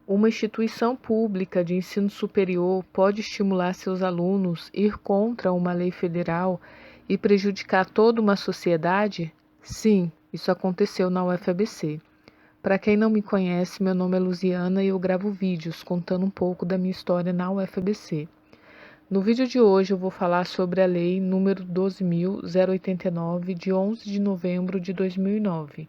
Uma instituição pública de ensino superior pode estimular seus alunos a ir contra uma lei federal e prejudicar toda uma sociedade? Sim, isso aconteceu na UFABC. Para quem não me conhece, meu nome é Luziana e eu gravo vídeos contando um pouco da minha história na UFABC. No vídeo de hoje eu vou falar sobre a Lei número 12.089, de 11 de novembro de 2009.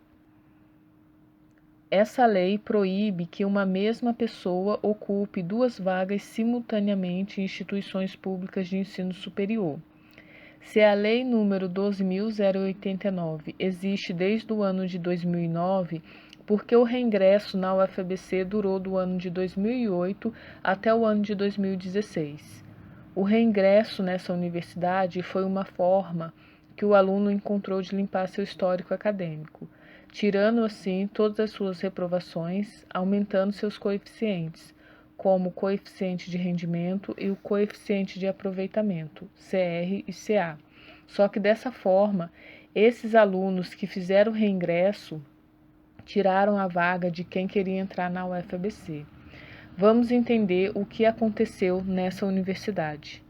Essa lei proíbe que uma mesma pessoa ocupe duas vagas simultaneamente em instituições públicas de ensino superior. Se a Lei número 12.089 existe desde o ano de 2009, porque o reingresso na UFABC durou do ano de 2008 até o ano de 2016. O reingresso nessa universidade foi uma forma que o aluno encontrou de limpar seu histórico acadêmico, tirando assim todas as suas reprovações, aumentando seus coeficientes, como o coeficiente de rendimento e o coeficiente de aproveitamento, CR e CA. Só que dessa forma, esses alunos que fizeram o reingresso tiraram a vaga de quem queria entrar na UFABC. Vamos entender o que aconteceu nessa universidade.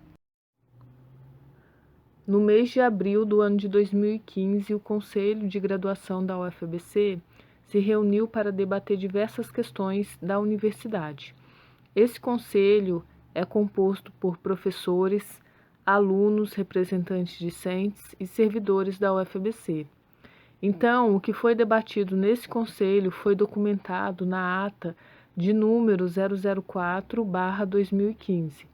No mês de abril do ano de 2015, o Conselho de Graduação da UFABC se reuniu para debater diversas questões da universidade. Esse conselho é composto por professores, alunos, representantes discentes e servidores da UFABC. Então, o que foi debatido nesse conselho foi documentado na ata de número 004/2015.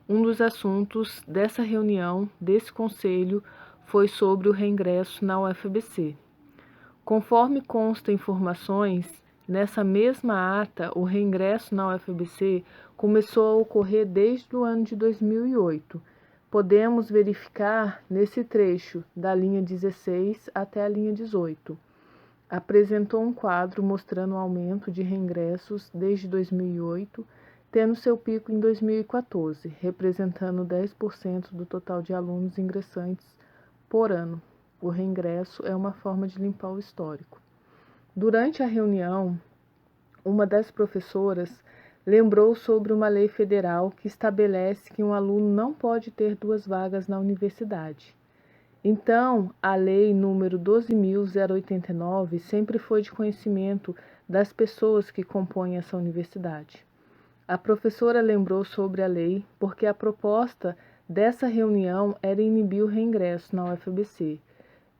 Um dos assuntos dessa reunião, desse conselho, foi sobre o reingresso na UFABC. Conforme consta informações, nessa mesma ata, o reingresso na UFABC começou a ocorrer desde o ano de 2008. Podemos verificar nesse trecho, da linha 16 até a linha 18. Apresentou um quadro mostrando o aumento de reingressos desde 2008, tendo seu pico em 2014, representando 10% do total de alunos ingressantes por ano. O reingresso é uma forma de limpar o histórico. Durante a reunião, uma das professoras lembrou sobre uma lei federal que estabelece que um aluno não pode ter duas vagas na universidade. Então, a lei número 12.089 sempre foi de conhecimento das pessoas que compõem essa universidade. A professora lembrou sobre a lei porque a proposta dessa reunião era inibir o reingresso na UFABC,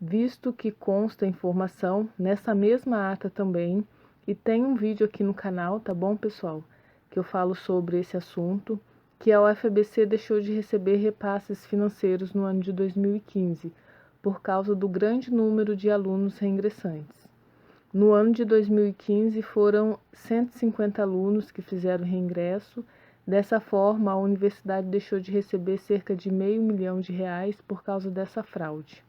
visto que consta informação nessa mesma ata também, e tem um vídeo aqui no canal, tá bom, pessoal? Que eu falo sobre esse assunto, que a UFABC deixou de receber repasses financeiros no ano de 2015, por causa do grande número de alunos reingressantes. No ano de 2015, foram 150 alunos que fizeram reingresso. Dessa forma, a universidade deixou de receber cerca de R$500 milhão por causa dessa fraude.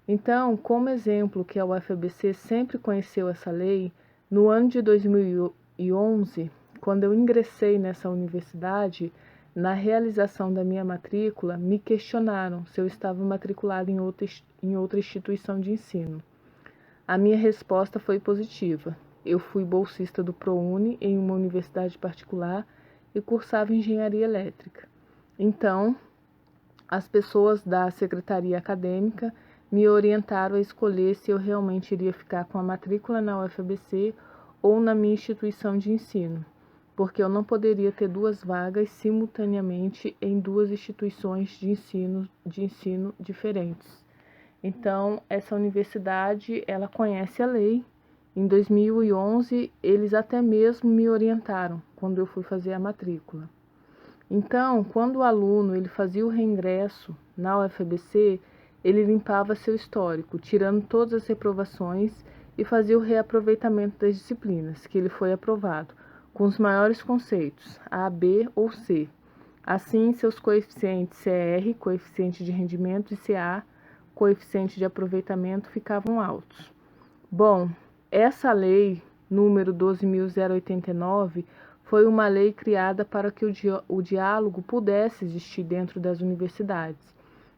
Então, como exemplo que a UFABC sempre conheceu essa lei, no ano de 2011, quando eu ingressei nessa universidade, na realização da minha matrícula, me questionaram se eu estava matriculado em outra instituição de ensino. A minha resposta foi positiva. Eu fui bolsista do ProUni em uma universidade particular e cursava engenharia elétrica. Então, as pessoas da secretaria acadêmica me orientaram a escolher se eu realmente iria ficar com a matrícula na UFABC ou na minha instituição de ensino, porque eu não poderia ter duas vagas simultaneamente em duas instituições de ensino diferentes. Então, essa universidade, ela conhece a lei. Em 2011, eles até mesmo me orientaram quando eu fui fazer a matrícula. Então, quando o aluno ele fazia o reingresso na UFABC, ele limpava seu histórico, tirando todas as reprovações e fazia o reaproveitamento das disciplinas que ele foi aprovado, com os maiores conceitos, A, B ou C. Assim, seus coeficientes CR, coeficiente de rendimento, e CA, coeficiente de aproveitamento, ficavam altos. Bom, essa lei, número 12.089, foi uma lei criada para que o diálogo pudesse existir dentro das universidades.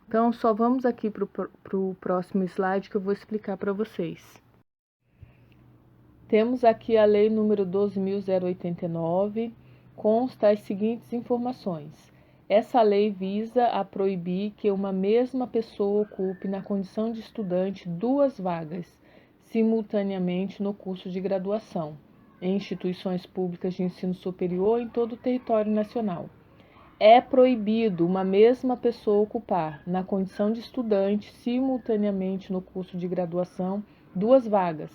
Então, só vamos aqui para o próximo slide que eu vou explicar para vocês. Temos aqui a Lei número 12.089, consta as seguintes informações. Essa lei visa a proibir que uma mesma pessoa ocupe na condição de estudante duas vagas, simultaneamente no curso de graduação, em instituições públicas de ensino superior em todo o território nacional. É proibido uma mesma pessoa ocupar, na condição de estudante, simultaneamente no curso de graduação, duas vagas,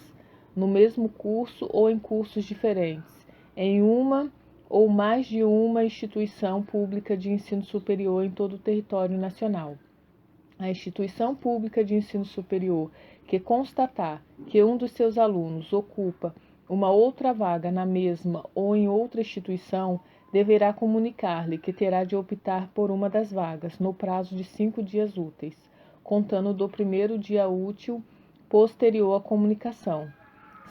no mesmo curso ou em cursos diferentes, em uma ou mais de uma instituição pública de ensino superior em todo o território nacional. A instituição pública de ensino superior que constatar que um dos seus alunos ocupa uma outra vaga na mesma ou em outra instituição, deverá comunicar-lhe que terá de optar por uma das vagas, no prazo de 5 dias úteis, contando do primeiro dia útil posterior à comunicação.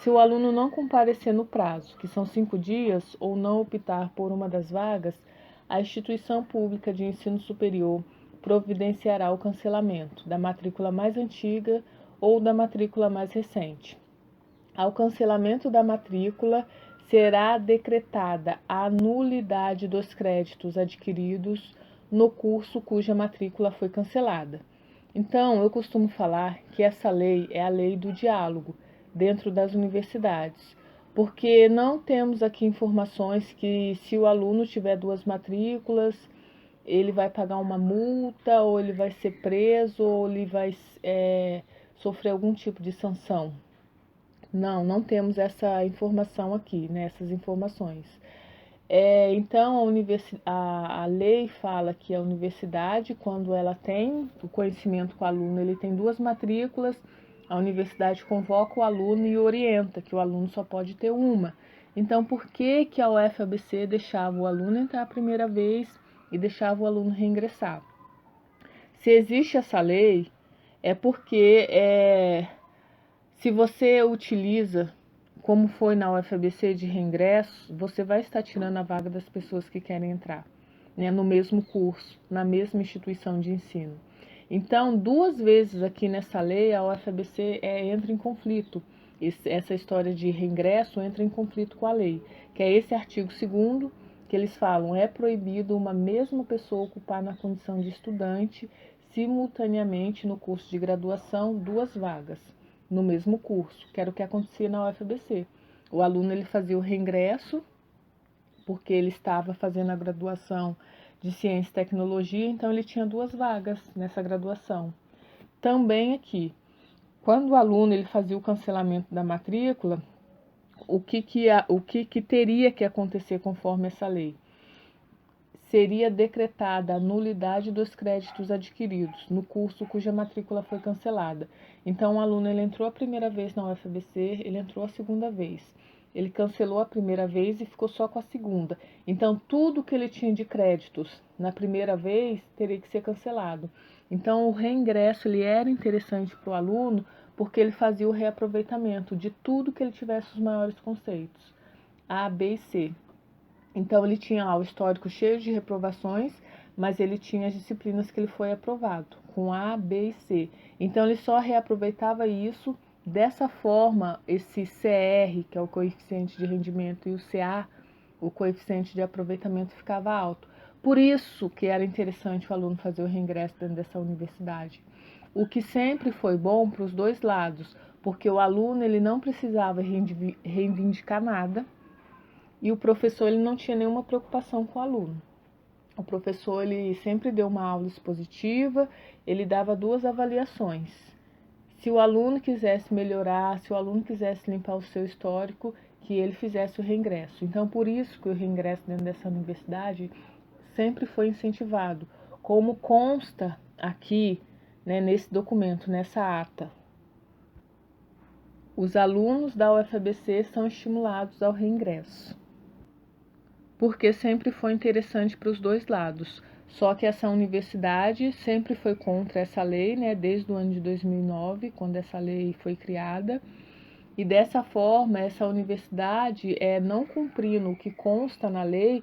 Se o aluno não comparecer no prazo, que são 5 dias, ou não optar por uma das vagas, a instituição pública de ensino superior providenciará o cancelamento da matrícula mais antiga ou da matrícula mais recente. Ao cancelamento da matrícula, será decretada a nulidade dos créditos adquiridos no curso cuja matrícula foi cancelada. Então, eu costumo falar que essa lei é a lei do diálogo dentro das universidades, porque não temos aqui informações que se o aluno tiver duas matrículas, ele vai pagar uma multa, ou ele vai ser preso, ou ele vai sofrer algum tipo de sanção. Não temos essa informação aqui, né, essas informações. Então, a lei fala que a universidade, quando ela tem o conhecimento com o aluno, ele tem duas matrículas, a universidade convoca o aluno e orienta que o aluno só pode ter uma. Então, por que a UFABC deixava o aluno entrar a primeira vez e deixava o aluno reingressar? Se existe essa lei, é porque se você utiliza, como foi na UFABC de reingresso, você vai estar tirando a vaga das pessoas que querem entrar, né, no mesmo curso, na mesma instituição de ensino. Então, duas vezes aqui nessa lei, a UFABC entra em conflito. Essa história de reingresso entra em conflito com a lei, que é esse artigo 2º, que eles falam, é proibido uma mesma pessoa ocupar na condição de estudante, simultaneamente no curso de graduação, duas vagas no mesmo curso, que era o que acontecia na UFABC. O aluno ele fazia o reingresso, porque ele estava fazendo a graduação de Ciência e Tecnologia, então ele tinha duas vagas nessa graduação. Também aqui, quando o aluno ele fazia o cancelamento da matrícula, o que teria que acontecer conforme essa lei? Seria decretada a nulidade dos créditos adquiridos no curso cuja matrícula foi cancelada. Então, o aluno ele entrou a primeira vez na UFABC, ele entrou a segunda vez. Ele cancelou a primeira vez e ficou só com a segunda. Então, tudo que ele tinha de créditos na primeira vez teria que ser cancelado. Então, o reingresso ele era interessante para o aluno porque ele fazia o reaproveitamento de tudo que ele tivesse os maiores conceitos, A, B e C. Então, ele tinha lá o histórico cheio de reprovações, mas ele tinha as disciplinas que ele foi aprovado, com A, B e C. Então, ele só reaproveitava isso. Dessa forma, esse CR, que é o coeficiente de rendimento, e o CA, o coeficiente de aproveitamento, ficava alto. Por isso que era interessante o aluno fazer o reingresso dentro dessa universidade. O que sempre foi bom para os dois lados, porque o aluno ele não precisava reivindicar nada, e o professor ele não tinha nenhuma preocupação com o aluno. O professor ele sempre deu uma aula expositiva, ele dava duas avaliações. Se o aluno quisesse melhorar, se o aluno quisesse limpar o seu histórico, que ele fizesse o reingresso. Então, por isso que o reingresso dentro dessa universidade sempre foi incentivado, como consta aqui, né, nesse documento, nessa ata. Os alunos da UFABC são estimulados ao reingresso, porque sempre foi interessante para os dois lados. Só que essa universidade sempre foi contra essa lei, né, desde o ano de 2009, quando essa lei foi criada. E dessa forma, essa universidade, não cumprindo o que consta na lei,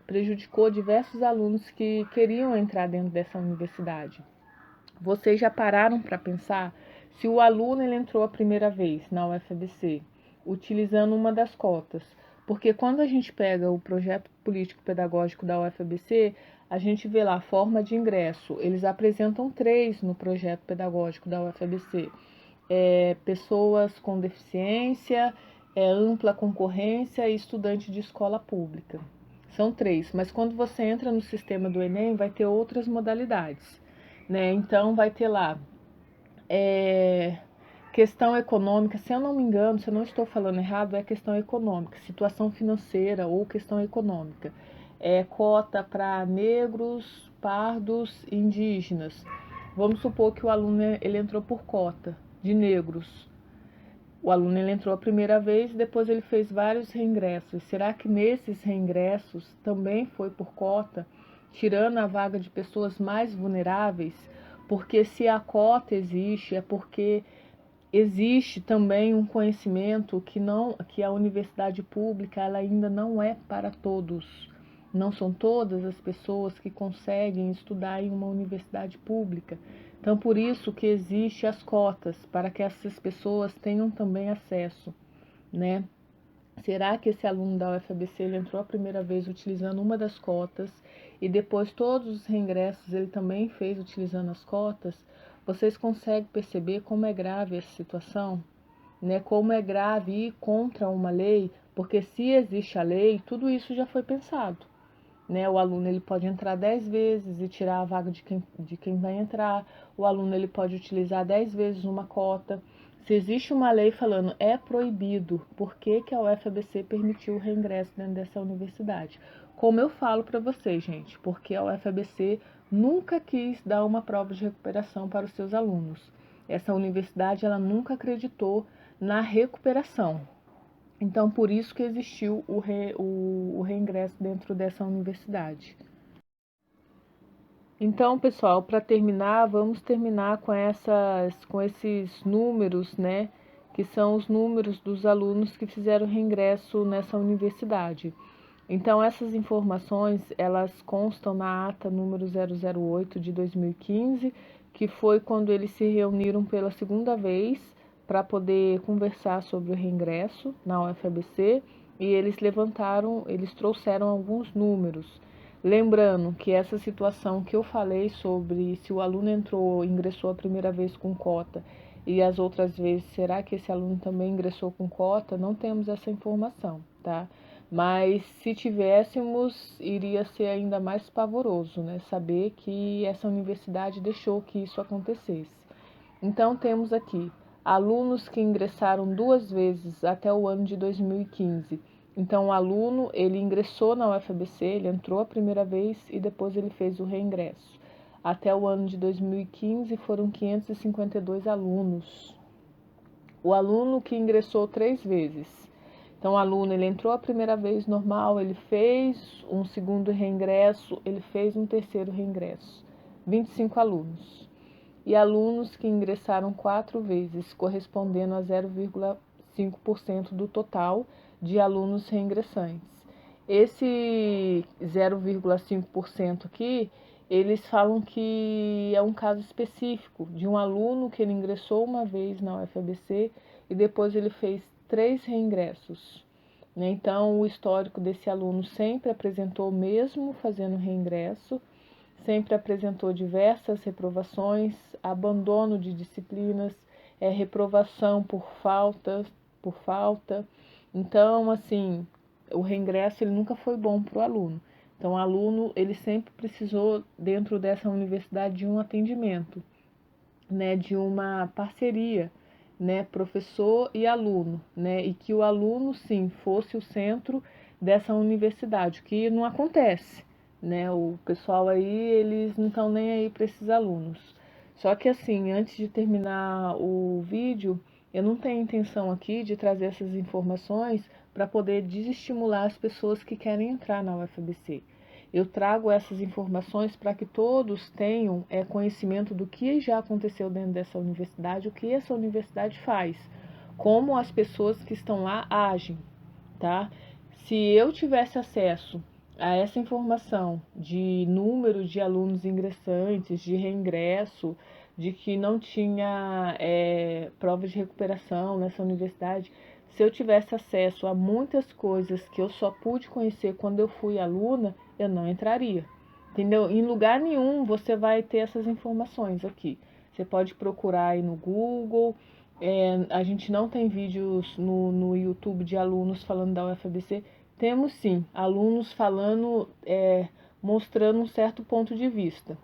prejudicou diversos alunos que queriam entrar dentro dessa universidade. Vocês já pararam para pensar? Se o aluno ele entrou a primeira vez na UFABC, utilizando uma das cotas. Porque quando a gente pega o projeto político-pedagógico da UFABC, a gente vê lá a forma de ingresso. Eles apresentam 3 no projeto pedagógico da UFABC. Pessoas com deficiência, ampla concorrência e estudante de escola pública. São 3, mas quando você entra no sistema do Enem, vai ter outras modalidades, né? Então, vai ter lá questão econômica, se eu não me engano, se eu não estou falando errado, é questão econômica, situação financeira ou questão econômica. Cota para negros, pardos e indígenas. Vamos supor que o aluno ele entrou por cota de negros. O aluno ele entrou a primeira vez, depois ele fez vários reingressos. Será que nesses reingressos também foi por cota, tirando a vaga de pessoas mais vulneráveis? Porque se a cota existe, é porque existe também um conhecimento que a universidade pública ela ainda não é para todos. Não são todas as pessoas que conseguem estudar em uma universidade pública. Então, por isso que existe as cotas, para que essas pessoas tenham também acesso, né? Será que esse aluno da UFABC ele entrou a primeira vez utilizando uma das cotas e depois todos os reingressos ele também fez utilizando as cotas? Vocês conseguem perceber como é grave essa situação? Né? Como é grave ir contra uma lei, porque se existe a lei, tudo isso já foi pensado. Né? O aluno ele pode entrar 10 vezes e tirar a vaga de quem vai entrar. O aluno ele pode utilizar 10 vezes uma cota. Se existe uma lei falando é proibido, por que que a UFABC permitiu o reingresso dentro dessa universidade? Como eu falo para vocês, gente, porque a UFABC nunca quis dar uma prova de recuperação para os seus alunos. Essa universidade ela nunca acreditou na recuperação. Então, por isso que existiu o reingresso dentro dessa universidade. Então, pessoal, para terminar, vamos terminar com esses números, né? Que são os números dos alunos que fizeram reingresso nessa universidade. Então, essas informações, elas constam na ata número 008 de 2015, que foi quando eles se reuniram pela segunda vez para poder conversar sobre o reingresso na UFABC, e eles trouxeram alguns números. Lembrando que essa situação que eu falei sobre se o aluno ingressou a primeira vez com cota e as outras vezes, será que esse aluno também ingressou com cota? Não temos essa informação, tá? Mas se tivéssemos, iria ser ainda mais pavoroso, né? Saber que essa universidade deixou que isso acontecesse. Então, temos aqui alunos que ingressaram 2 vezes até o ano de 2015. Então, o aluno, ele ingressou na UFABC, ele entrou a primeira vez e depois ele fez o reingresso. Até o ano de 2015 foram 552 alunos. O aluno que ingressou 3 vezes. Então, o aluno, ele entrou a primeira vez normal, ele fez um segundo reingresso, ele fez um terceiro reingresso. 25 alunos. E alunos que ingressaram 4 vezes, correspondendo a 0,5% do total de alunos reingressantes. Esse 0,5% aqui, eles falam que é um caso específico de um aluno que ele ingressou uma vez na UFABC e depois ele fez 3 reingressos. Né? Então, o histórico desse aluno sempre apresentou, mesmo fazendo reingresso, sempre apresentou diversas reprovações, abandono de disciplinas, reprovação por falta. Então, assim, o reingresso ele nunca foi bom para o aluno. Então, o aluno ele sempre precisou, dentro dessa universidade, de um atendimento, né, de uma parceria, né, professor e aluno, né, e que o aluno, sim, fosse o centro dessa universidade, que não acontece, né, o pessoal aí, eles não estão nem aí para esses alunos. Só que assim, antes de terminar o vídeo, eu não tenho intenção aqui de trazer essas informações para poder desestimular as pessoas que querem entrar na UFABC. Eu trago essas informações para que todos tenham conhecimento do que já aconteceu dentro dessa universidade, o que essa universidade faz, como as pessoas que estão lá agem, tá? Se eu tivesse acesso a essa informação de número de alunos ingressantes, de reingresso, de que não tinha prova de recuperação nessa universidade, se eu tivesse acesso a muitas coisas que eu só pude conhecer quando eu fui aluna, eu não entraria. Entendeu? Em lugar nenhum você vai ter essas informações aqui. Você pode procurar aí no Google. A gente não tem vídeos no YouTube de alunos falando da UFABC. Temos sim, alunos falando, mostrando um certo ponto de vista.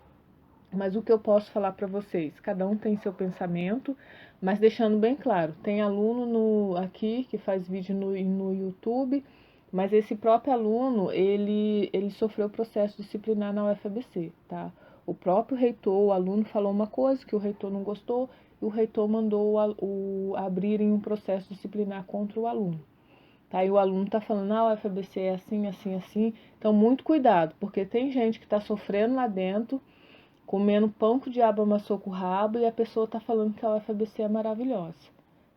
Mas o que eu posso falar para vocês? Cada um tem seu pensamento, mas deixando bem claro, tem aluno aqui que faz vídeo no YouTube, mas esse próprio aluno, ele sofreu processo disciplinar na UFABC, tá? O próprio reitor, o aluno falou uma coisa que o reitor não gostou, e o reitor mandou abrirem um processo disciplinar contra o aluno. Tá? E o aluno está falando, ah, o UFABC é assim, assim, assim. Então, muito cuidado, porque tem gente que está sofrendo lá dentro, comendo pão que o diabo amassou com o rabo, e a pessoa está falando que a UFABC é maravilhosa.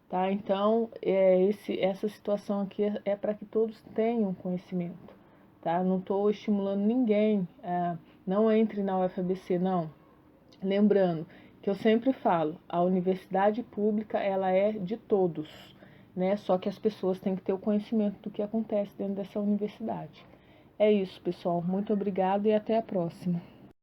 Tá? Então, essa situação aqui é para que todos tenham conhecimento. Tá? Não estou estimulando ninguém, não entre na UFABC, não. Lembrando que eu sempre falo, a universidade pública ela é de todos, né? Só que as pessoas têm que ter o conhecimento do que acontece dentro dessa universidade. É isso, pessoal. Muito obrigada e até a próxima.